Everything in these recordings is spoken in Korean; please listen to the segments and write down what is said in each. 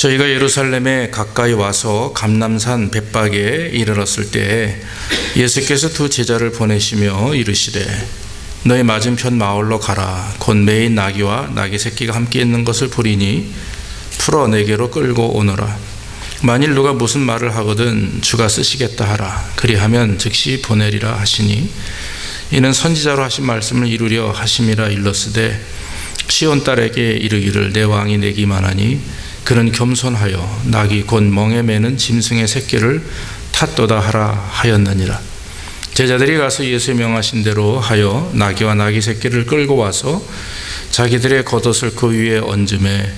저희가 예루살렘에 가까이 와서 감람산 벳박에 이르렀을 때 예수께서 두 제자를 보내시며 이르시되 너희 맞은편 마을로 가라. 곧 매인 나귀와 나귀 새끼가 함께 있는 것을 보리니 풀어 내게로 끌고 오너라. 만일 누가 무슨 말을 하거든 주가 쓰시겠다 하라. 그리하면 즉시 보내리라 하시니 이는 선지자로 하신 말씀을 이루려 하심이라. 일렀으되 시온 딸에게 이르기를 내 왕이 내기만하니 그는 겸손하여 나귀 곧 멍에 매는 짐승의 새끼를 탓도다 하라 하였느니라. 제자들이 가서 예수의 명하신 대로 하여 나귀와 나귀 새끼를 끌고 와서 자기들의 겉옷을 그 위에 얹음에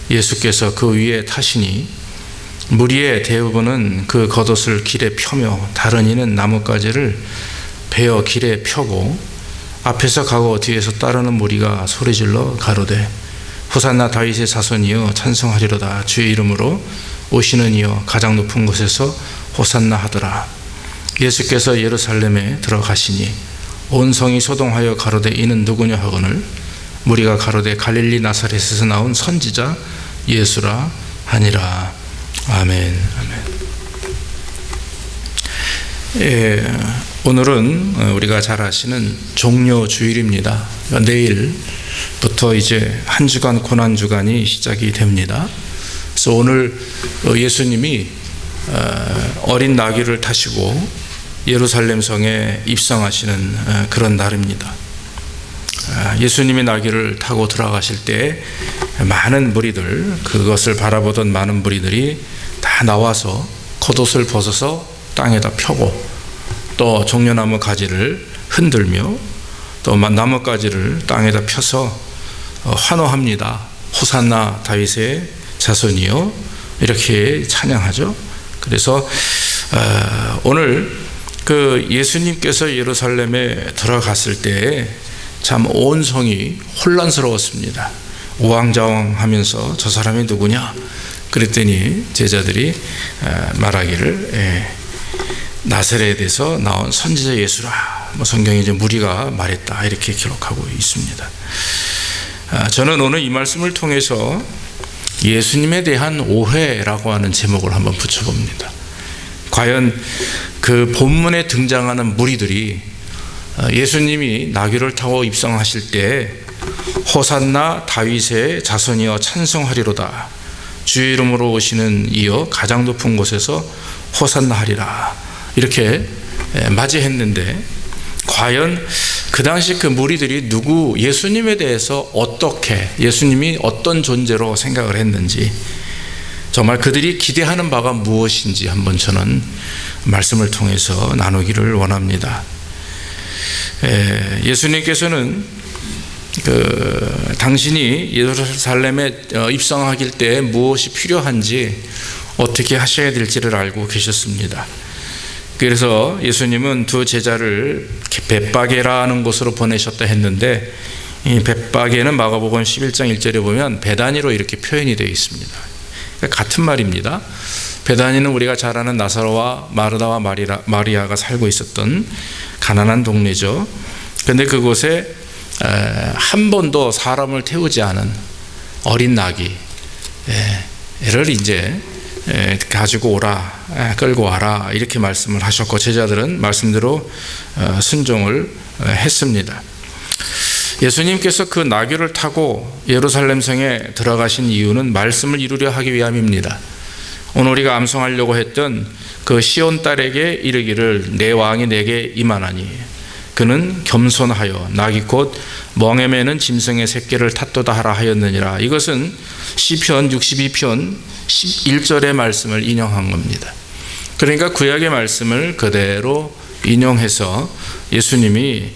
예수께서 그 위에 타시니 무리의 대부분은 그 겉옷을 길에 펴며 다른 이는 나뭇가지를 베어 길에 펴고 앞에서 가고 뒤에서 따르는 무리가 소리질러 가로되 호산나 다윗의 자손이여 찬송하리로다. 주의 이름으로 오시는 이여 가장 높은 곳에서 호산나 하더라. 예수께서 예루살렘에 들어가시니 온 성이 소동하여 가로되 이는 누구냐 하거늘 무리가 가로되 갈릴리 나사렛에서 나온 선지자 예수라 하니라. 아멘. 오늘은 우리가 잘 아시는 종려 주일입니다. 내일부터 이제 한 주간 고난 주간이 시작이 됩니다. 그래서 오늘 예수님이 어린 나귀를 타시고 예루살렘 성에 입성하시는 그런 날입니다. 예수님이 나귀를 타고 들어가실 때 많은 무리들, 그것을 바라보던 많은 무리들이 다 나와서 겉옷을 벗어서 땅에다 펴고 또 종려나무 가지를 흔들며 또 나뭇가지를 땅에다 펴서 환호합니다. 호산나 다윗의 자손이요 이렇게 찬양하죠. 그래서 오늘 그 예수님께서 예루살렘에 들어갔을 때 참 온 성이 혼란스러웠습니다. 우왕좌왕하면서 저 사람이 누구냐 그랬더니 제자들이 말하기를 나사렛에서 나온 선지자 예수라. 성경에 이제 무리가 말했다 이렇게 기록하고 있습니다. 저는 오늘 이 말씀을 통해서 예수님에 대한 오해라고 하는 제목을 한번 붙여봅니다. 과연 그 본문에 등장하는 무리들이 예수님이 나귀를 타고 입성하실 때 호산나 다윗의 자손이여 찬송하리로다. 주의 이름으로 오시는 이여 가장 높은 곳에서 호산나 하리라 이렇게 맞이했는데 과연 그 당시 그 무리들이 예수님에 대해서 어떻게 예수님이 어떤 존재로 생각을 했는지 정말 그들이 기대하는 바가 무엇인지 한번 저는 말씀을 통해서 나누기를 원합니다. 예수님께서는 당신이 예루살렘에 입성하길 때 무엇이 필요한지 어떻게 하셔야 될지를 알고 계셨습니다. 그래서 예수님은 두 제자를 벳박에라는 곳으로 보내셨다 했는데 이 벳박에는 마가복음 11장 1절에 보면 베다니로 이렇게 표현이 되어 있습니다. 같은 말입니다. 베다니는 우리가 잘 아는 나사로와 마르다와 마리아가 살고 있었던 가난한 동네죠. 그런데 그곳에 한 번도 사람을 태우지 않은 어린 나귀를 이제 가지고 오라, 끌고 와라 이렇게 말씀을 하셨고 제자들은 말씀대로 순종을 했습니다. 예수님께서 그 나귀를 타고 예루살렘 성에 들어가신 이유는 말씀을 이루려 하기 위함입니다. 오늘 우리가 암송하려고 했던 그 시온 딸에게 이르기를 내 왕이 내게 임하나니 그는 겸손하여 나귀 곧 멍에 매는 짐승의 새끼를 탓도다 하라 하였느니라. 이것은 시편 62편 11절의 말씀을 인용한 겁니다. 그러니까 구약의 말씀을 그대로 인용해서 예수님이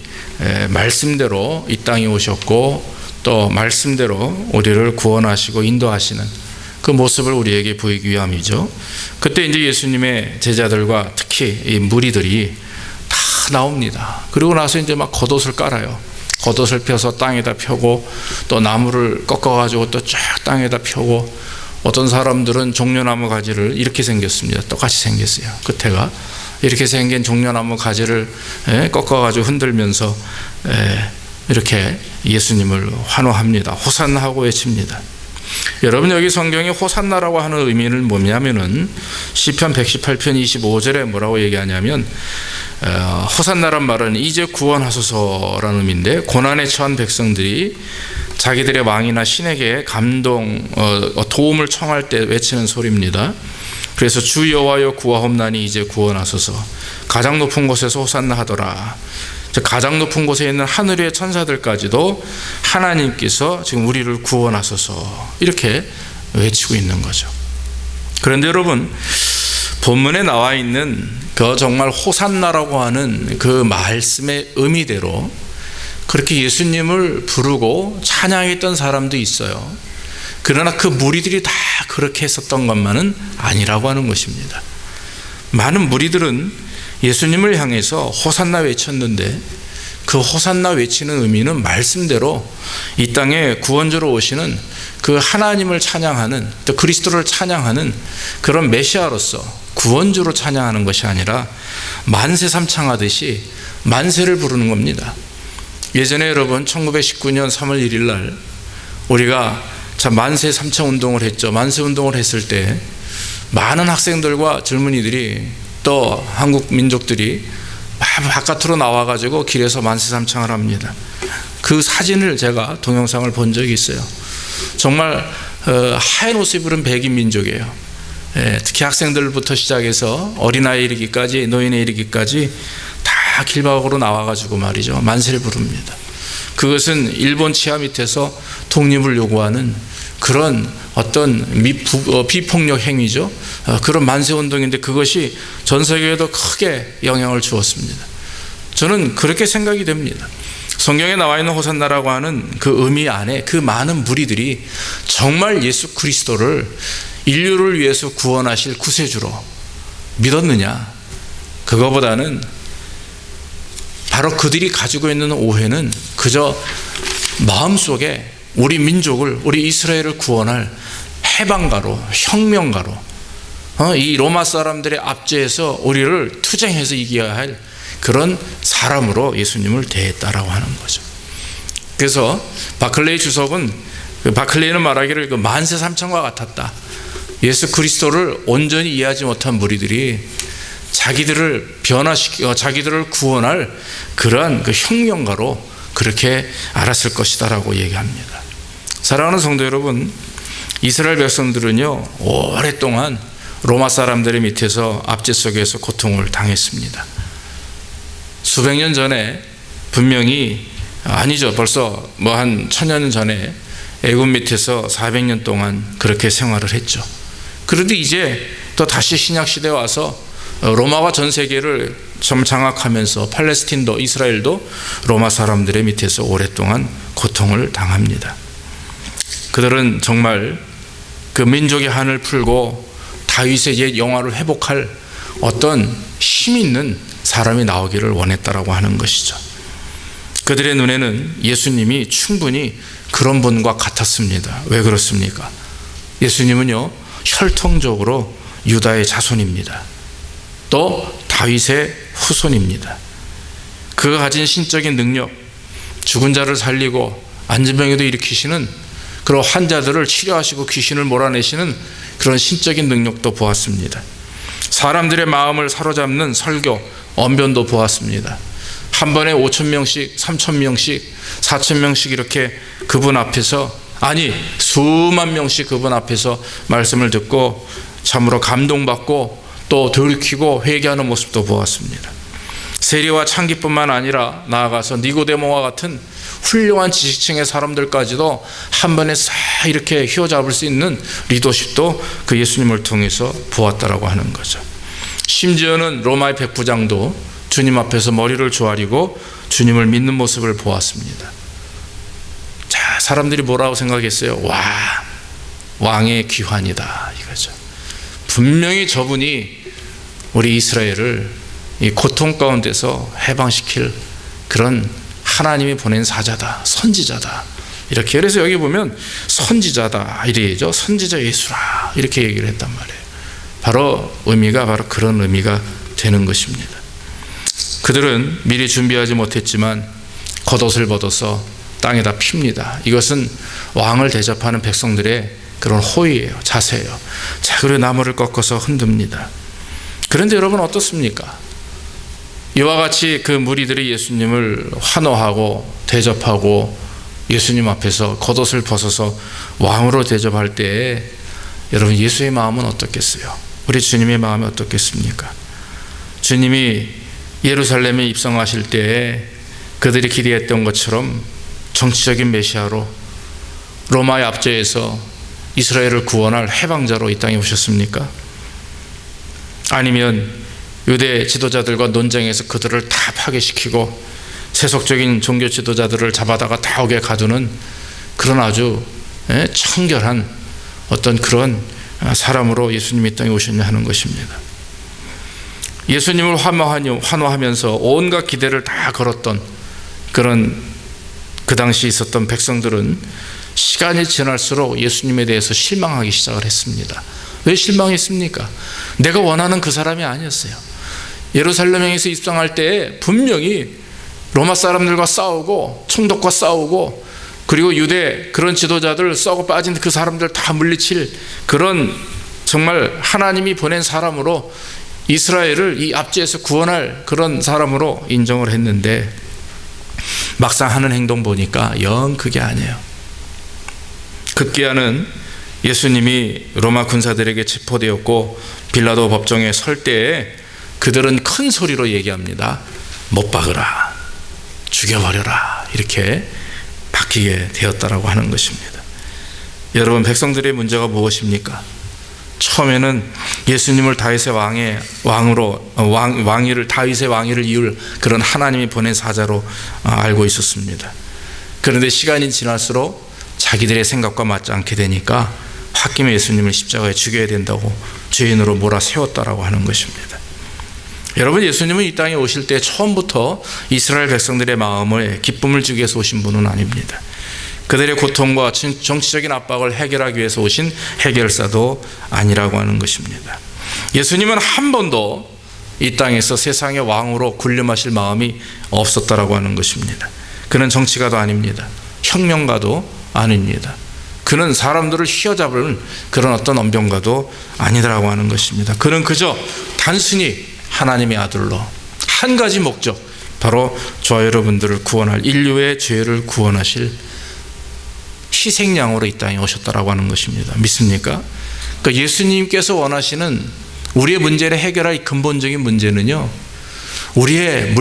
말씀대로 이 땅에 오셨고 또 말씀대로 우리를 구원하시고 인도하시는 그 모습을 우리에게 보이기 위함이죠. 그때 이제 예수님의 제자들과 특히 이 무리들이 다 나옵니다. 그리고 나서 이제 막 겉옷을 깔아요. 겉옷을 펴서 땅에다 펴고 또 나무를 꺾어가지고 또 쫙 땅에다 펴고 어떤 사람들은 종려나무 가지를 이렇게 생겼습니다. 똑같이 생겼어요. 끝에가 이렇게 생긴 종려나무 가지를 꺾어가지고 흔들면서 이렇게 예수님을 환호합니다. 호산나 하고 외칩니다. 여러분, 여기 성경에 호산나라고 하는 의미는 뭐냐면은 시편 118편 25절에 뭐라고 얘기하냐면 호산나란 말은 이제 구원하소서라는 의미인데, 고난에 처한 백성들이 자기들의 왕이나 신에게 도움을 청할 때 외치는 소리입니다. 그래서 주 여호와여 구하옵나니 이제 구원하소서, 가장 높은 곳에서 호산나 하더라. 가장 높은 곳에 있는 하늘 위의 천사들까지도 하나님께서 지금 우리를 구원하소서 이렇게 외치고 있는 거죠. 그런데 여러분, 본문에 나와 있는 그 정말 호산나라고 하는 그 말씀의 의미대로 그렇게 예수님을 부르고 찬양했던 사람도 있어요. 그러나 그 무리들이 다 그렇게 했었던 것만은 아니라고 하는 것입니다. 많은 무리들은 예수님을 향해서 호산나 외쳤는데, 그 호산나 외치는 의미는 말씀대로 이 땅에 구원주로 오시는 그 하나님을 찬양하는, 또 그리스도를 찬양하는 그런 메시아로서 구원주로 찬양하는 것이 아니라 만세 삼창하듯이 만세를 부르는 겁니다. 예전에 여러분 1919년 3월 1일 날 우리가 만세 삼창 운동을 했죠. 만세 운동을 했을 때 많은 학생들과 젊은이들이 또 한국 민족들이 바깥으로 나와가지고 길에서 만세 삼창을 합니다. 그 사진을 제가 동영상을 본 적이 있어요. 정말 하얀 옷을 입은 백인 민족이에요. 특히 학생들부터 시작해서 어린아이에 이르기까지, 노인에 이르기까지 다 길바닥으로 나와가지고 말이죠, 만세를 부릅니다. 그것은 일본 치하 밑에서 독립을 요구하는 그런 어떤 비폭력 행위죠. 그런 만세운동인데 그것이 전 세계에도 크게 영향을 주었습니다. 저는 그렇게 생각이 됩니다. 성경에 나와 있는 호산나라고 하는 그 의미 안에 그 많은 무리들이 정말 예수 그리스도를 인류를 위해서 구원하실 구세주로 믿었느냐? 그거보다는 바로 그들이 가지고 있는 오해는 그저 마음속에 우리 민족을, 우리 이스라엘을 구원할 해방가로, 혁명가로, 이 로마 사람들의 압제에서 우리를 투쟁해서 이겨야 할 그런 사람으로 예수님을 대했다라고 하는 거죠. 그래서 바클레이 주석은, 바클레이는 말하기를 그 만세 삼창과 같았다. 예수 그리스도를 온전히 이해하지 못한 무리들이 자기들을 변화시키고 자기들을 구원할 그러한 그 혁명가로 그렇게 알았을 것이다라고 얘기합니다. 사랑하는 성도 여러분, 이스라엘 백성들은요, 오랫동안 로마 사람들의 밑에서 압제 속에서 고통을 당했습니다. 수백 년 전에 분명히, 아니죠, 벌써 한 1000년 년 전에 애굽 밑에서 400년 동안 그렇게 생활을 했죠. 그런데 이제 또 다시 신약 시대에 와서 로마가 전 세계를 장악하면서 팔레스틴도 이스라엘도 로마 사람들의 밑에서 오랫동안 고통을 당합니다. 그들은 정말 그 민족의 한을 풀고 다윗의 옛 영화를 회복할 어떤 힘 있는 사람이 나오기를 원했다라고 하는 것이죠. 그들의 눈에는 예수님이 충분히 그런 분과 같았습니다. 왜 그렇습니까? 예수님은요, 혈통적으로 유다의 자손입니다. 또 다윗의 후손입니다. 그가 가진 신적인 능력, 죽은 자를 살리고 안진병에도 일으키시는 그런 환자들을 치료하시고 귀신을 몰아내시는 그런 신적인 능력도 보았습니다. 사람들의 마음을 사로잡는 설교, 언변도 보았습니다. 한 번에 5,000명씩, 3,000명씩, 4,000명씩 이렇게 그분 앞에서, 아니 수만 명씩 그분 앞에서 말씀을 듣고 참으로 감동받고 또 돌이키고 회개하는 모습도 보았습니다. 세리와 창기뿐만 아니라 나아가서 니고데모와 같은 훌륭한 지식층의 사람들까지도 한 번에 싹 이렇게 휘어잡을 수 있는 리더십도 그 예수님을 통해서 보았다라고 하는 거죠. 심지어는 로마의 백부장도 주님 앞에서 머리를 조아리고 주님을 믿는 모습을 보았습니다. 자, 사람들이 뭐라고 생각했어요? 와, 왕의 귀환이다 이거죠. 분명히 저분이 우리 이스라엘을 이 고통 가운데서 해방시킬 그런 하나님이 보낸 사자다, 선지자다, 이렇게. 그래서 여기 보면 선지자다 이래죠. 선지자 예수라 이렇게 얘기를 했단 말이에요. 바로 의미가 바로 그런 의미가 되는 것입니다. 그들은 미리 준비하지 못했지만 겉옷을 벗어서 땅에다 핍니다. 이것은 왕을 대접하는 백성들의 그런 호의예요. 자세예요. 자, 그리고 나무를 꺾어서 흔듭니다. 그런데 여러분 어떻습니까? 이와 같이 그 무리들이 예수님을 환호하고 대접하고 예수님 앞에서 겉옷을 벗어서 왕으로 대접할 때 여러분 예수의 마음은 어떻겠어요? 우리 주님의 마음이 어떻겠습니까? 주님이 예루살렘에 입성하실 때 그들이 기대했던 것처럼 정치적인 메시아로 로마의 압제에서 이스라엘을 구원할 해방자로 이 땅에 오셨습니까? 아니면 유대 지도자들과 논쟁에서 그들을 다 파괴시키고 세속적인 종교 지도자들을 잡아다가 다옥에 가두는 그런 아주 청결한 어떤 그런 사람으로 예수님이 이 땅에 오셨냐 하는 것입니다. 예수님을 환호하면서 온갖 기대를 다 걸었던 그런 그 당시 있었던 백성들은 시간이 지날수록 예수님에 대해서 실망하기 시작을 했습니다. 왜 실망했습니까? 내가 원하는 그 사람이 아니었어요. 예루살렘에서 입성할 때 분명히 로마 사람들과 싸우고 총독과 싸우고 그리고 유대 그런 지도자들 썩어 빠진 그 사람들 다 물리칠 그런 정말 하나님이 보낸 사람으로 이스라엘을 이 압제에서 구원할 그런 사람으로 인정을 했는데 막상 하는 행동 보니까 영 그게 아니에요. 급기야는 예수님이 로마 군사들에게 체포되었고 빌라도 법정에 설 때에 그들은 큰 소리로 얘기합니다. 못 박으라, 죽여버려라, 이렇게 박히게 되었다라고 하는 것입니다. 여러분, 백성들의 문제가 무엇입니까? 처음에는 예수님을 다윗의 다윗의 왕위를 이을 그런 하나님이 보낸 사자로 알고 있었습니다. 그런데 시간이 지날수록 자기들의 생각과 맞지 않게 되니까 홧김에 예수님을 십자가에 죽여야 된다고 죄인으로 몰아세웠다라고 하는 것입니다. 여러분, 예수님은 이 땅에 오실 때 처음부터 이스라엘 백성들의 마음에 기쁨을 주기 위해서 오신 분은 아닙니다. 그들의 고통과 정치적인 압박을 해결하기 위해서 오신 해결사도 아니라고 하는 것입니다. 예수님은 한 번도 이 땅에서 세상의 왕으로 군림하실 마음이 없었다라고 하는 것입니다. 그는 정치가도 아닙니다. 혁명가도 아닙니다. 그는 사람들을 휘어잡을 그런 어떤 언변가도 아니라고 하는 것입니다. 그는 그저 단순히 하나님의 아들로 한 가지 목적, 바로 저와 여러분들을 구원할, 인류의 죄를 구원하실 희생양으로 이 땅에 오셨다라고 하는 것입니다. 믿습니까? 그러니까 예수님께서 원하시는 우리의 문제를 해결할 근본적인 문제는요, 우리의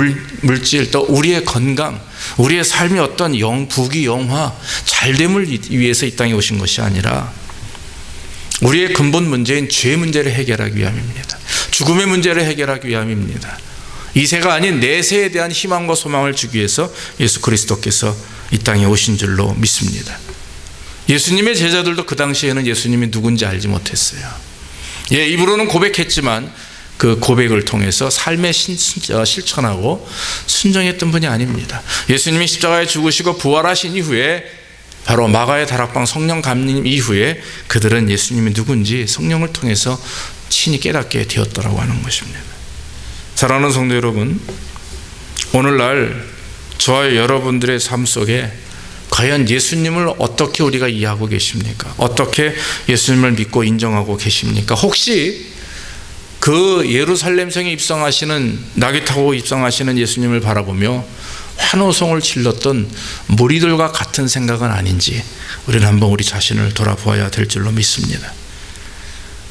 물질, 또 우리의 건강, 우리의 삶의 어떤 부귀 영화, 잘됨을 위해서 이 땅에 오신 것이 아니라 우리의 근본 문제인 죄 문제를 해결하기 위함입니다. 죽음의 문제를 해결하기 위함입니다. 이세가 아닌 내세에 대한 희망과 소망을 주기 위해서 예수 그리스도께서 이 땅에 오신 줄로 믿습니다. 예수님의 제자들도 그 당시에는 예수님이 누군지 알지 못했어요. 입으로는 고백했지만 그 고백을 통해서 삶에 실천하고 순종했던 분이 아닙니다. 예수님이 십자가에 죽으시고 부활하신 이후에, 바로 마가의 다락방 성령 감림 이후에 그들은 예수님이 누군지 성령을 통해서 친히 깨닫게 되었다라고 하는 것입니다. 사랑하는 성도 여러분, 오늘날 저와 여러분들의 삶 속에 과연 예수님을 어떻게 우리가 이해하고 계십니까? 어떻게 예수님을 믿고 인정하고 계십니까? 혹시 그 예루살렘 성에 입성하시는, 나귀 타고 입성하시는 예수님을 바라보며 환호성을 질렀던 무리들과 같은 생각은 아닌지 우리는 한번 우리 자신을 돌아보아야 될 줄로 믿습니다.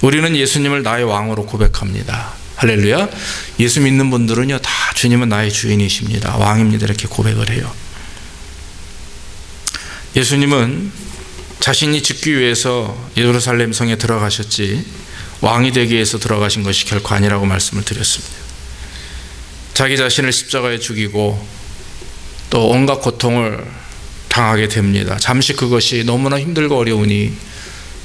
우리는 예수님을 나의 왕으로 고백합니다. 할렐루야. 예수 믿는 분들은요, 다 주님은 나의 주인이십니다, 왕입니다, 이렇게 고백을 해요. 예수님은 자신이 죽기 위해서 예루살렘 성에 들어가셨지 왕이 되기 위해서 들어가신 것이 결코 아니라고 말씀을 드렸습니다. 자기 자신을 십자가에 죽이고 또 온갖 고통을 당하게 됩니다. 잠시 그것이 너무나 힘들고 어려우니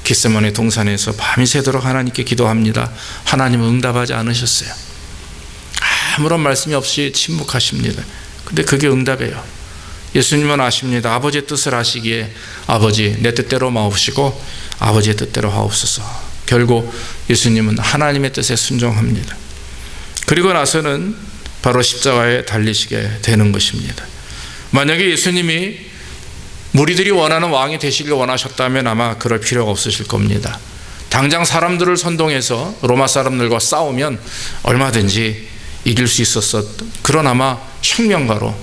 겟세마네 동산에서 밤이 새도록 하나님께 기도합니다. 하나님은 응답하지 않으셨어요. 아무런 말씀이 없이 침묵하십니다. 근데 그게 응답이에요. 예수님은 아십니다. 아버지의 뜻을 아시기에 아버지 내 뜻대로 마옵시고 아버지의 뜻대로 하옵소서. 결국 예수님은 하나님의 뜻에 순종합니다. 그리고 나서는 바로 십자가에 달리시게 되는 것입니다. 만약에 예수님이 무리들이 원하는 왕이 되시길 원하셨다면 아마 그럴 필요가 없으실 겁니다. 당장 사람들을 선동해서 로마 사람들과 싸우면 얼마든지 이길 수 있었던 그런 아마 혁명가로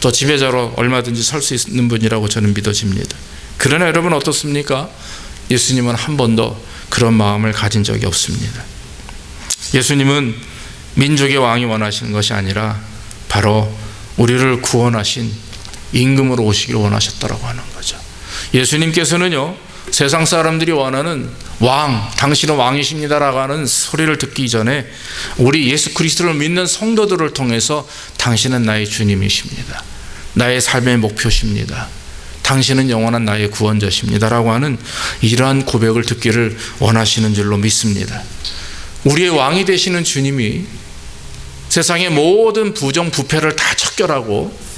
또 지배자로 얼마든지 설 수 있는 분이라고 저는 믿어집니다. 그러나 여러분 어떻습니까? 예수님은 한 번도 그런 마음을 가진 적이 없습니다. 예수님은 민족의 왕이 원하시는 것이 아니라 바로 우리를 구원하신 임금으로 오시길 원하셨다라고 하는 거죠. 예수님께서는요, 세상 사람들이 원하는 왕, 당신은 왕이십니다라고 하는 소리를 듣기 전에 우리 예수 그리스도를 믿는 성도들을 통해서 당신은 나의 주님이십니다. 나의 삶의 목표십니다. 당신은 영원한 나의 구원자십니다라고 하는 이러한 고백을 듣기를 원하시는 줄로 믿습니다. 우리의 왕이 되시는 주님이 세상의 모든 부정 부패를 다 척결하고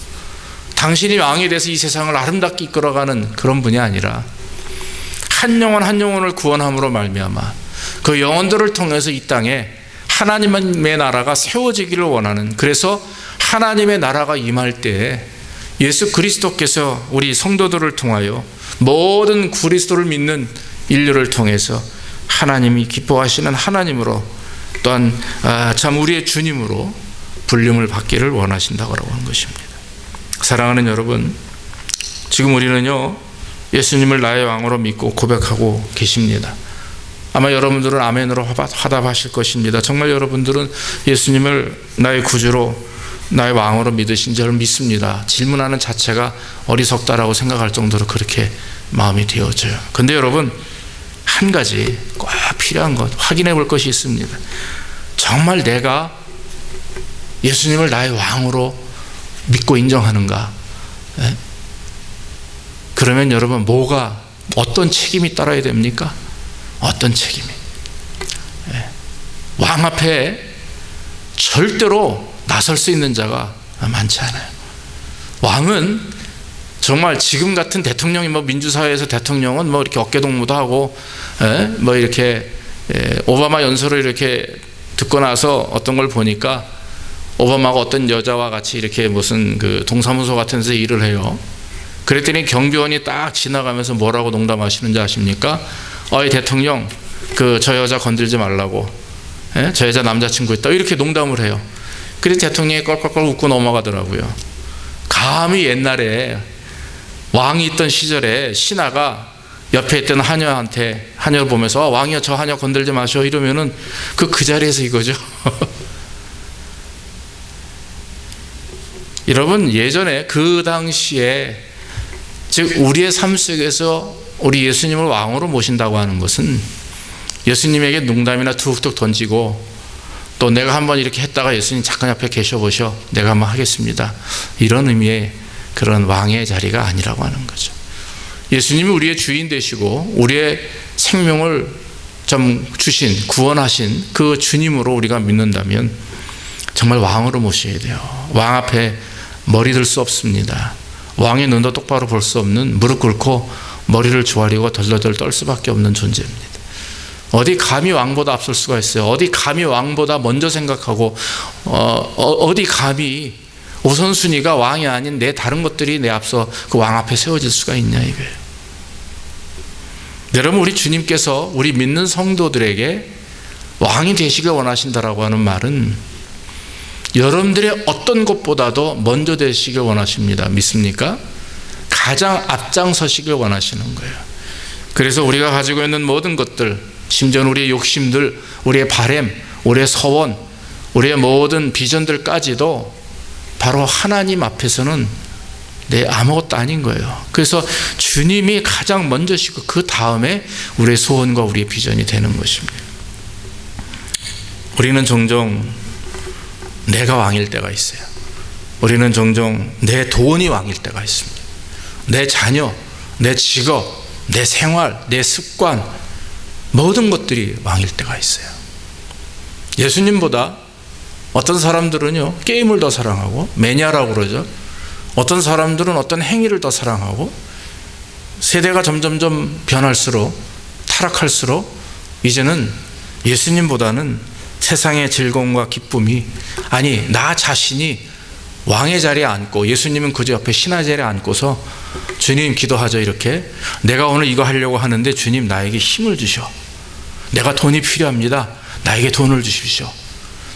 당신이 왕이 돼서 이 세상을 아름답게 이끌어가는 그런 분이 아니라 한 영혼 한 영혼을 구원함으로 말미암아 그 영혼들을 통해서 이 땅에 하나님의 나라가 세워지기를 원하는, 그래서 하나님의 나라가 임할 때에 예수 그리스도께서 우리 성도들을 통하여 모든 그리스도를 믿는 인류를 통해서 하나님이 기뻐하시는 하나님으로 또한 참 우리의 주님으로 불림을 받기를 원하신다고 하는 것입니다. 사랑하는 여러분, 지금 우리는요 예수님을 나의 왕으로 믿고 고백하고 계십니다. 아마 여러분들은 아멘으로 화답하실 것입니다. 정말 여러분들은 예수님을 나의 구주로 나의 왕으로 믿으신 줄 믿습니다. 질문하는 자체가 어리석다라고 생각할 정도로 그렇게 마음이 되어져요. 근데 여러분, 한 가지 꼭 필요한 것, 확인해 볼 것이 있습니다. 정말 내가 예수님을 나의 왕으로 믿고 인정하는가? 그러면 여러분 어떤 책임이 따라야 됩니까? 어떤 책임이? 왕 앞에 절대로 나설 수 있는 자가 많지 않아요. 왕은 정말 지금 같은 대통령이 민주사회에서 대통령은 이렇게 어깨동무도 하고 이렇게 오바마 연설을 이렇게 듣고 나서 어떤 걸 보니까 오바마가 어떤 여자와 같이 이렇게 무슨 그 동사무소 같은 데서 일을 해요. 그랬더니 경비원이 딱 지나가면서 뭐라고 농담하시는지 아십니까? 대통령 저 여자 건들지 말라고, 저 여자 남자친구 있다, 이렇게 농담을 해요. 그래서 대통령이 껄껄껄 웃고 넘어가더라고요. 감히 옛날에 왕이 있던 시절에 신하가 옆에 있던 하녀를 보면서 왕이여 저 하녀 건들지 마셔 이러면은 그 자리에서 이거죠. 여러분, 예전에 그 당시에 즉 우리의 삶 속에서 우리 예수님을 왕으로 모신다고 하는 것은 예수님에게 농담이나 툭툭 던지고 또 내가 한번 이렇게 했다가 예수님 잠깐 옆에 계셔보셔, 내가 한번 하겠습니다, 이런 의미의 그런 왕의 자리가 아니라고 하는 거죠. 예수님이 우리의 주인 되시고 우리의 생명을 좀 주신, 구원하신 그 주님으로 우리가 믿는다면 정말 왕으로 모셔야 돼요. 왕 앞에 머리 들 수 없습니다. 왕의 눈도 똑바로 볼 수 없는, 무릎 꿇고 머리를 조아리고 덜덜덜 떨 수밖에 없는 존재입니다. 어디 감히 왕보다 앞설 수가 있어요? 어디 감히 왕보다 먼저 생각하고 어디 감히 우선순위가 왕이 아닌 내 다른 것들이 내 앞서 그 왕 앞에 세워질 수가 있냐 이거예요. 여러분, 우리 주님께서 우리 믿는 성도들에게 왕이 되시길 원하신다라고 하는 말은 여러분들의 어떤 것보다도 먼저 되시길 원하십니다. 믿습니까? 가장 앞장서시길 원하시는 거예요. 그래서 우리가 가지고 있는 모든 것들, 심지어는 우리의 욕심들, 우리의 바램, 우리의 서원, 우리의 모든 비전들까지도 바로 하나님 앞에서는 내 아무것도 아닌 거예요. 그래서 주님이 가장 먼저시고 그 다음에 우리의 소원과 우리의 비전이 되는 것입니다. 우리는 종종 내가 왕일 때가 있어요. 우리는 종종 내 돈이 왕일 때가 있습니다. 내 자녀, 내 직업, 내 생활, 내 습관, 모든 것들이 왕일 때가 있어요. 예수님보다 어떤 사람들은요 게임을 더 사랑하고, 매니아라고 그러죠. 어떤 사람들은 어떤 행위를 더 사랑하고, 세대가 점점점 변할수록, 타락할수록 이제는 예수님보다는 세상의 즐거움과 기쁨이, 나 자신이 왕의 자리에 앉고 예수님은 그저 옆에 신하 자리에 앉고서 주님 기도하죠. 이렇게 내가 오늘 이거 하려고 하는데 주님 나에게 힘을 주셔. 내가 돈이 필요합니다. 나에게 돈을 주십시오.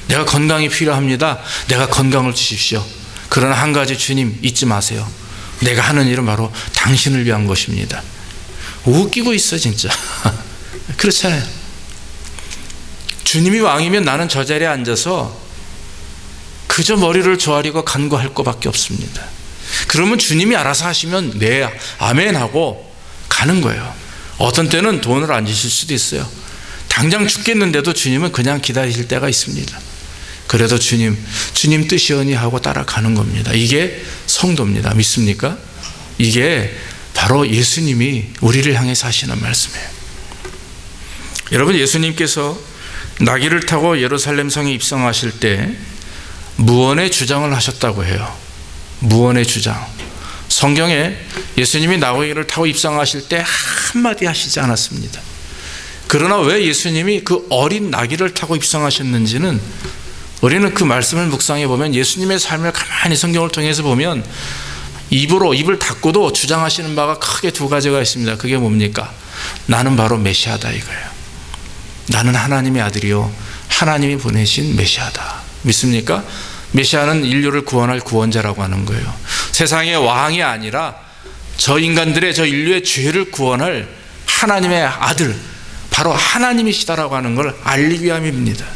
내가 건강이 필요합니다. 내가 건강을 주십시오. 그러나 한 가지 주님 잊지 마세요. 내가 하는 일은 바로 당신을 위한 것입니다. 웃기고 있어 진짜. 그렇잖아요. 주님이 왕이면 나는 저 자리에 앉아서 그저 머리를 조아리고 간구할 것밖에 없습니다. 그러면 주님이 알아서 하시면 네 아멘 하고 가는 거예요. 어떤 때는 돈을 안 주실 수도 있어요. 당장 죽겠는데도 주님은 그냥 기다리실 때가 있습니다. 그래도 주님 뜻이오니 하고 따라가는 겁니다. 이게 성도입니다. 믿습니까? 이게 바로 예수님이 우리를 향해서 하시는 말씀이에요. 여러분, 예수님께서 나귀를 타고 예루살렘 성에 입성하실 때 무언의 주장을 하셨다고 해요. 무언의 주장. 성경에 예수님이 나귀를 타고 입성하실 때 한마디 하시지 않았습니다. 그러나 왜 예수님이 그 어린 나귀를 타고 입성하셨는지는 우리는 그 말씀을 묵상해 보면 예수님의 삶을 가만히 성경을 통해서 보면 입을 닫고도 주장하시는 바가 크게 두 가지가 있습니다. 그게 뭡니까? 나는 바로 메시아다 이거예요. 나는 하나님의 아들이요 하나님이 보내신 메시아다. 믿습니까? 메시아는 인류를 구원할 구원자라고 하는 거예요. 세상의 왕이 아니라 저 인간들의 저 인류의 죄를 구원할 하나님의 아들, 바로 하나님이시다라고 하는 걸 알리기 위함입니다.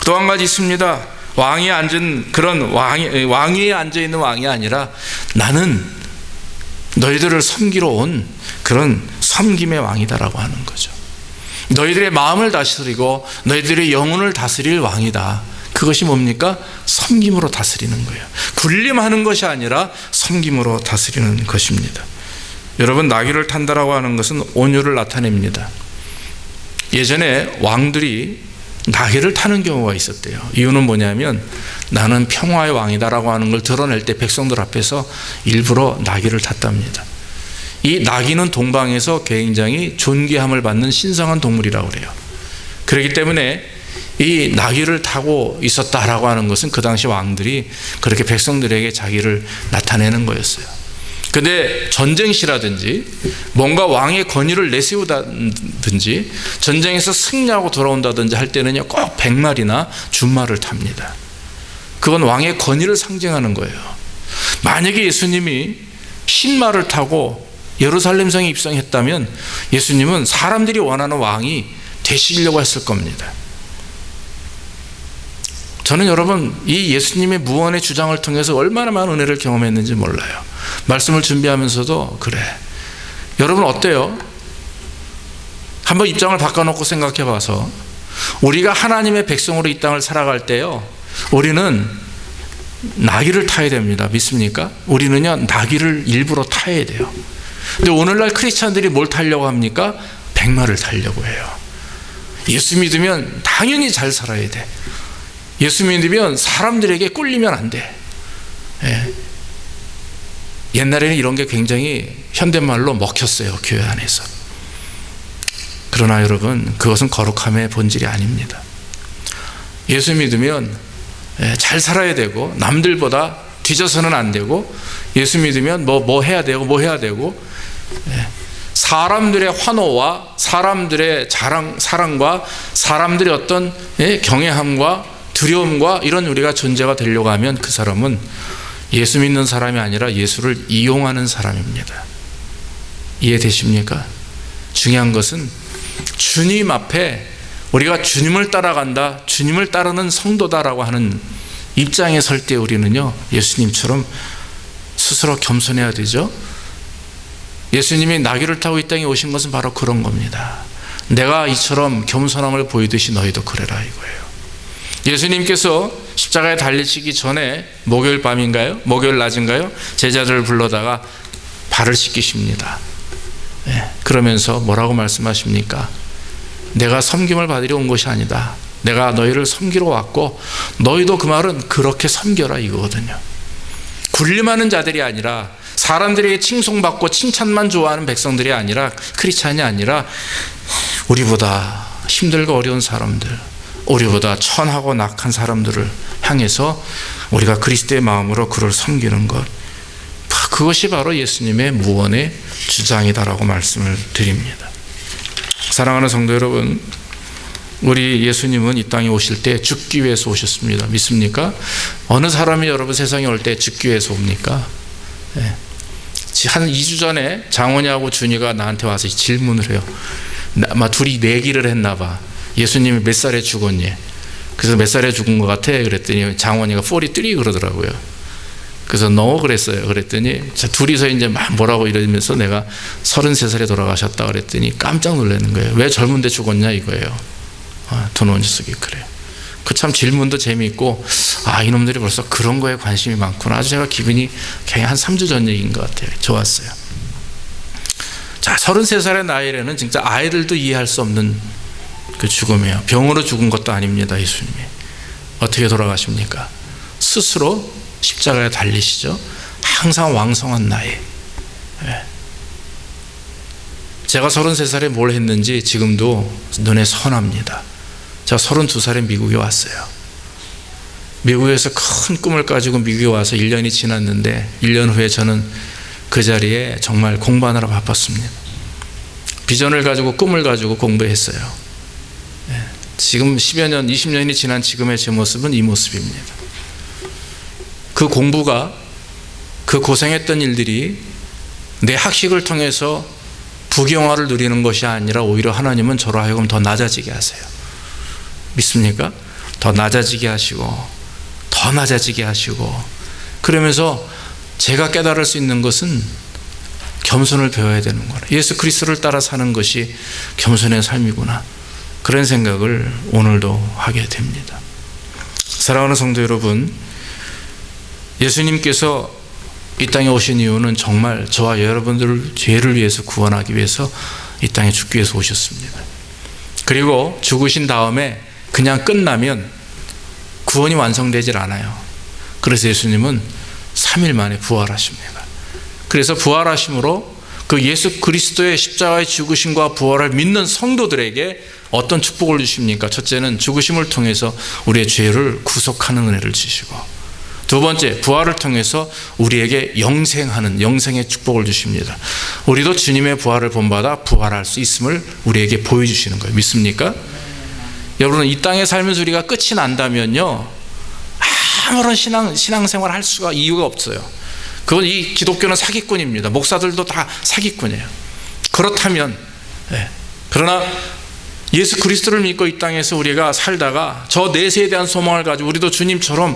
또 한 가지 있습니다. 왕위에 앉은 그런 왕위에 앉아 있는 왕이 아니라 나는 너희들을 섬기러 온 그런 섬김의 왕이다라고 하는 거죠. 너희들의 마음을 다스리고 너희들의 영혼을 다스릴 왕이다. 그것이 뭡니까? 섬김으로 다스리는 거예요. 군림하는 것이 아니라 섬김으로 다스리는 것입니다. 여러분, 나귀를 탄다라고 하는 것은 온유를 나타냅니다. 예전에 왕들이 나귀를 타는 경우가 있었대요. 이유는 뭐냐면 나는 평화의 왕이다라고 하는 걸 드러낼 때 백성들 앞에서 일부러 나귀를 탔답니다. 이 나귀는 동방에서 굉장히 존귀함을 받는 신성한 동물이라고 그래요. 그렇기 때문에 이 나귀를 타고 있었다라고 하는 것은 그 당시 왕들이 그렇게 백성들에게 자기를 나타내는 거였어요. 근데 전쟁시라든지 뭔가 왕의 권위를 내세우다든지 전쟁에서 승리하고 돌아온다든지 할 때는요 꼭 백마리나 준마를 탑니다. 그건 왕의 권위를 상징하는 거예요. 만약에 예수님이 흰마를 타고 예루살렘 성에 입성했다면 예수님은 사람들이 원하는 왕이 되시려고 했을 겁니다. 저는 여러분 이 예수님의 무언의 주장을 통해서 얼마나 많은 은혜를 경험했는지 몰라요. 말씀을 준비하면서도 그래. 여러분 어때요? 한번 입장을 바꿔놓고 생각해 봐서 우리가 하나님의 백성으로 이 땅을 살아갈 때요 우리는 나귀를 타야 됩니다. 믿습니까? 우리는요 나귀를 일부러 타야 돼요. 근데 오늘날 크리스찬들이 뭘 타려고 합니까? 백마를 타려고 해요. 예수 믿으면 당연히 잘 살아야 돼. 예수 믿으면 사람들에게 꿀리면 안 돼. 예. 옛날에는 이런 게 굉장히 현대말로 먹혔어요. 교회 안에서. 그러나 여러분 그것은 거룩함의 본질이 아닙니다. 예수 믿으면 잘 살아야 되고 남들보다 뒤져서는 안 되고 예수 믿으면 뭐 해야 되고 사람들의 환호와 사람들의 사랑과 사람들의 어떤 경외함과 두려움과 이런 우리가 존재가 되려고 하면 그 사람은 예수 믿는 사람이 아니라 예수를 이용하는 사람입니다. 이해되십니까? 중요한 것은 주님 앞에 우리가 주님을 따라간다, 주님을 따르는 성도다라고 하는 입장에 설 때 우리는요 예수님처럼 스스로 겸손해야 되죠. 예수님이 나귀를 타고 이 땅에 오신 것은 바로 그런 겁니다. 내가 이처럼 겸손함을 보이듯이 너희도 그래라 이거예요. 예수님께서 십자가에 달리시기 전에 목요일 밤인가요? 목요일 낮인가요? 제자들을 불러다가 발을 씻기십니다. 그러면서 뭐라고 말씀하십니까? 내가 섬김을 받으려 온 것이 아니다. 내가 너희를 섬기러 왔고 너희도 그 말은 그렇게 섬겨라 이거거든요. 군림하는 자들이 아니라 사람들에게 칭송받고 칭찬만 좋아하는 백성들이 아니라 크리스찬이 아니라 우리보다 힘들고 어려운 사람들, 우리보다 천하고 낙한 사람들을 향해서 우리가 그리스도의 마음으로 그를 섬기는 것, 그것이 바로 예수님의 무언의 주장이다라고 말씀을 드립니다. 사랑하는 성도 여러분, 우리 예수님은 이 땅에 오실 때 죽기 위해서 오셨습니다. 믿습니까? 어느 사람이 여러분 세상에 올 때 죽기 위해서 옵니까? 한 2주 전에 장원이하고 준이가 나한테 와서 질문을 해요. 아마 둘이 내기를 했나 봐. 예수님이 몇 살에 죽었니? 그래서 몇 살에 죽은 것 같아? 그랬더니 장원이가 43 그러더라고요. 그래서 너 그랬어요. 그랬더니 둘이서 이제 막 뭐라고 이러면서 내가 33살에 돌아가셨다 그랬더니 깜짝 놀라는 거예요. 왜 젊은데 죽었냐 이거예요. 두 녀석이 그래요. 그 참 질문도 재미있고, 이놈들이 벌써 그런 거에 관심이 많구나. 아주 제가 기분이 그냥 한 3주 전 얘기인 것 같아요. 좋았어요. 자, 33살의 나이에는 진짜 아이들도 이해할 수 없는 그 죽음이에요. 병으로 죽은 것도 아닙니다. 예수님이 어떻게 돌아가십니까? 스스로 십자가에 달리시죠. 항상 왕성한 나이. 제가 33살에 뭘 했는지 지금도 눈에 선합니다. 제가 32살에 미국에 왔어요. 미국에서 큰 꿈을 가지고 미국에 와서 1년이 지났는데 1년 후에 저는 그 자리에 정말 공부하느라 바빴습니다. 비전을 가지고 꿈을 가지고 공부했어요. 지금 10여 년, 20년이 지난 지금의 제 모습은 이 모습입니다. 그 공부가, 그 고생했던 일들이 내 학식을 통해서 부귀영화를 누리는 것이 아니라 오히려 하나님은 저로 하여금 더 낮아지게 하세요. 믿습니까? 더 낮아지게 하시고 더 낮아지게 하시고, 그러면서 제가 깨달을 수 있는 것은 겸손을 배워야 되는 거라. 예수 그리스도를 따라 사는 것이 겸손의 삶이구나. 그런 생각을 오늘도 하게 됩니다. 사랑하는 성도 여러분, 예수님께서 이 땅에 오신 이유는 정말 저와 여러분들을 죄를 위해서 구원하기 위해서 이 땅에 죽기 위해서 오셨습니다. 그리고 죽으신 다음에 그냥 끝나면 구원이 완성되질 않아요. 그래서 예수님은 3일 만에 부활하십니다. 그래서 부활하심으로 그 예수 그리스도의 십자가의 죽으심과 부활을 믿는 성도들에게 어떤 축복을 주십니까? 첫째는 죽으심을 통해서 우리의 죄를 구속하는 은혜를 주시고, 두 번째, 부활을 통해서 우리에게 영생하는 영생의 축복을 주십니다. 우리도 주님의 부활을 본받아 부활할 수 있음을 우리에게 보여주시는 거예요. 믿습니까? 여러분, 이 땅에 살면서 우리가 끝이 난다면요, 아무런 신앙생활 할 수가 이유가 없어요. 그건 이 기독교는 사기꾼입니다. 목사들도 다 사기꾼이에요. 그렇다면, 그러나 예수 그리스도를 믿고 이 땅에서 우리가 살다가 저 내세에 대한 소망을 가지고 우리도 주님처럼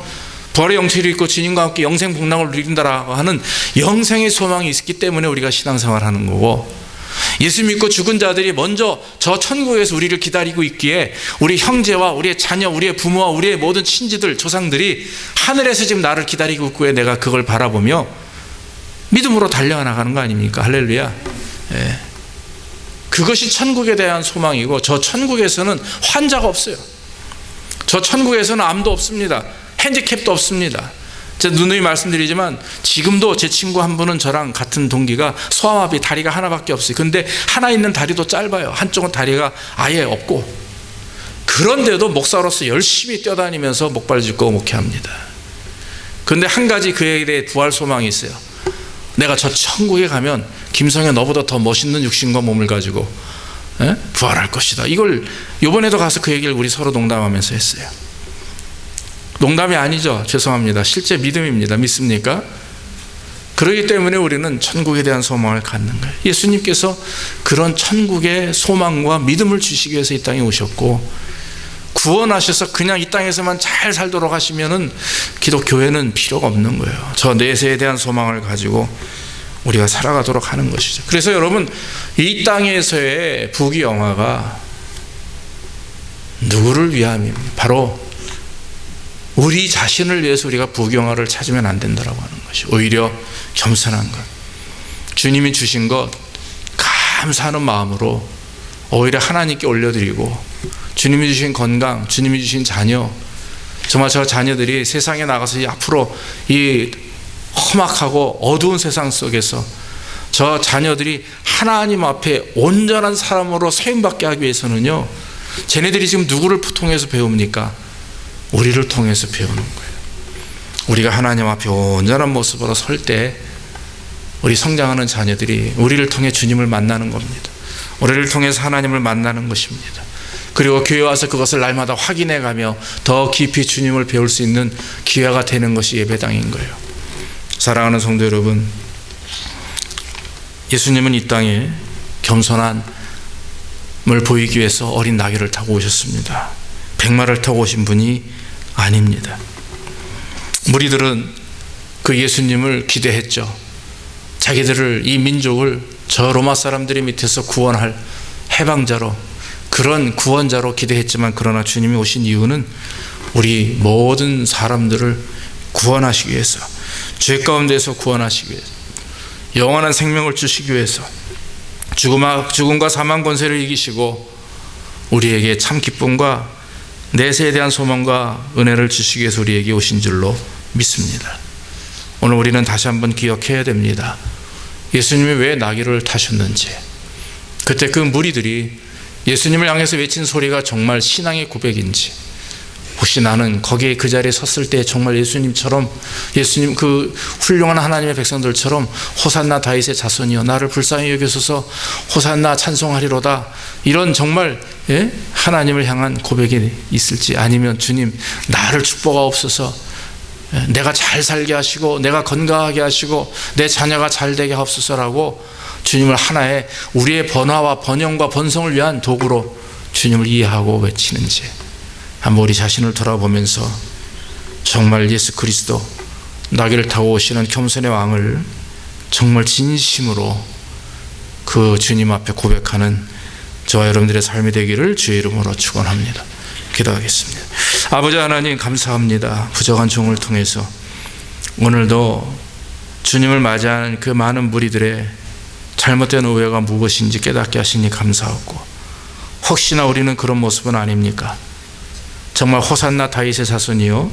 부활의 영체를 입고 주님과 함께 영생 복락을 누린다라고 하는 영생의 소망이 있기 때문에 우리가 신앙생활을 하는 거고, 예수 믿고 죽은 자들이 먼저 저 천국에서 우리를 기다리고 있기에 우리 형제와 우리의 자녀, 우리의 부모와 우리의 모든 친지들, 조상들이 하늘에서 지금 나를 기다리고 있고 내가 그걸 바라보며 믿음으로 달려나가는 거 아닙니까? 할렐루야. 그것이 천국에 대한 소망이고, 저 천국에서는 환자가 없어요. 저 천국에서는 암도 없습니다. 핸디캡도 없습니다. 제가 누누이 말씀드리지만 지금도 제 친구 한 분은 저랑 같은 동기가 소아마비, 다리가 하나밖에 없어요. 근데 하나 있는 다리도 짧아요. 한쪽은 다리가 아예 없고, 그런데도 목사로서 열심히 뛰어다니면서 목발 짚고 목회합니다. 그런데 한 가지 그에 대해 부활 소망이 있어요. 내가 저 천국에 가면 김성현 너보다 더 멋있는 육신과 몸을 가지고 부활할 것이다. 이걸 이번에도 가서 그 얘기를 우리 서로 농담하면서 했어요. 농담이 아니죠. 죄송합니다. 실제 믿음입니다. 믿습니까? 그렇기 때문에 우리는 천국에 대한 소망을 갖는 거예요. 예수님께서 그런 천국의 소망과 믿음을 주시기 위해서 이 땅에 오셨고, 구원하셔서 그냥 이 땅에서만 잘 살도록 하시면은 기독교회는 필요가 없는 거예요. 저 내세에 대한 소망을 가지고 우리가 살아가도록 하는 것이죠. 그래서 여러분, 이 땅에서의 부귀영화가 누구를 위함입니까? 바로 우리 자신을 위해서 우리가 부귀영화를 찾으면 안 된다라고 하는 것이, 오히려 겸손한 것, 주님이 주신 것 감사하는 마음으로 오히려 하나님께 올려드리고, 주님이 주신 건강, 주님이 주신 자녀, 정말 저 자녀들이 세상에 나가서 앞으로 이 험악하고 어두운 세상 속에서 저 자녀들이 하나님 앞에 온전한 사람으로 세움받게 하기 위해서는요, 쟤네들이 지금 누구를 통해서 배웁니까? 우리를 통해서 배우는 거예요. 우리가 하나님 앞에 온전한 모습으로 설 때 우리 성장하는 자녀들이 우리를 통해 주님을 만나는 겁니다. 우리를 통해서 하나님을 만나는 것입니다. 그리고 교회 와서 그것을 날마다 확인해 가며 더 깊이 주님을 배울 수 있는 기회가 되는 것이 예배당인 거예요. 사랑하는 성도 여러분, 예수님은 이 땅에 겸손함을 보이기 위해서 어린 나귀를 타고 오셨습니다. 백마를 타고 오신 분이 아닙니다. 무리들은 그 예수님을 기대했죠. 자기들을, 이 민족을 저 로마 사람들의 밑에서 구원할 해방자로, 그런 구원자로 기대했지만, 그러나 주님이 오신 이유는 우리 모든 사람들을 구원하시기 위해서, 죄 가운데서 구원하시기 위해서, 영원한 생명을 주시기 위해서, 죽음과 사망 권세를 이기시고 우리에게 참 기쁨과 내세에 대한 소망과 은혜를 주시기 위해서 우리에게 오신 줄로 믿습니다. 오늘 우리는 다시 한번 기억해야 됩니다. 예수님이 왜 나귀를 타셨는지. 그때 그 무리들이 예수님을 향해서 외친 소리가 정말 신앙의 고백인지, 혹시 나는 거기에 그 자리에 섰을 때 정말 예수님처럼, 예수님 그 훌륭한 하나님의 백성들처럼 호산나 다윗의 자손이여 나를 불쌍히 여기소서 호산나 찬송하리로다, 이런 정말 하나님을 향한 고백이 있을지, 아니면 주님 나를 축복하옵소서, 내가 잘 살게 하시고 내가 건강하게 하시고 내 자녀가 잘 되게 하옵소서라고 주님을 하나의 우리의 번화와 번영과 번성을 위한 도구로 주님을 이해하고 외치는지, 한번 우리 자신을 돌아보면서 정말 예수 그리스도 나귀를 타고 오시는 겸손의 왕을 정말 진심으로 그 주님 앞에 고백하는 저와 여러분들의 삶이 되기를 주의 이름으로 축원합니다. 기도하겠습니다. 아버지 하나님, 감사합니다. 부족한 종을 통해서 오늘도 주님을 맞이하는 그 많은 무리들의 잘못된 오해가 무엇인지 깨닫게 하시니 감사하고, 혹시나 우리는 그런 모습은 아닙니까? 정말 호산나 다윗의 자손이요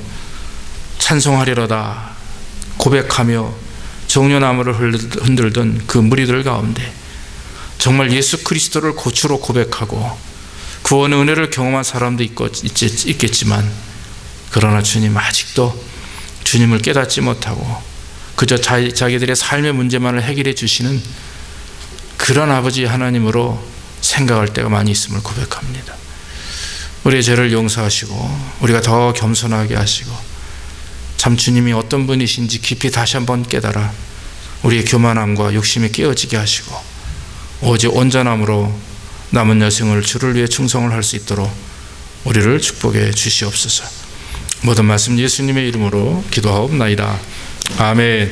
찬송하리로다 고백하며 종려나무를 흔들던 그 무리들 가운데 정말 예수 그리스도를 고추로 고백하고 구원의 은혜를 경험한 사람도 있겠지만, 그러나 주님 아직도 주님을 깨닫지 못하고 그저 자기들의 삶의 문제만을 해결해 주시는 그런 아버지 하나님으로 생각할 때가 많이 있음을 고백합니다. 우리의 죄를 용서하시고 우리가 더 겸손하게 하시고 참 주님이 어떤 분이신지 깊이 다시 한번 깨달아 우리의 교만함과 욕심이 깨어지게 하시고 오직 온전함으로 남은 여생을 주를 위해 충성을 할 수 있도록 우리를 축복해 주시옵소서. 모든 말씀 예수님의 이름으로 기도하옵나이다. 아멘.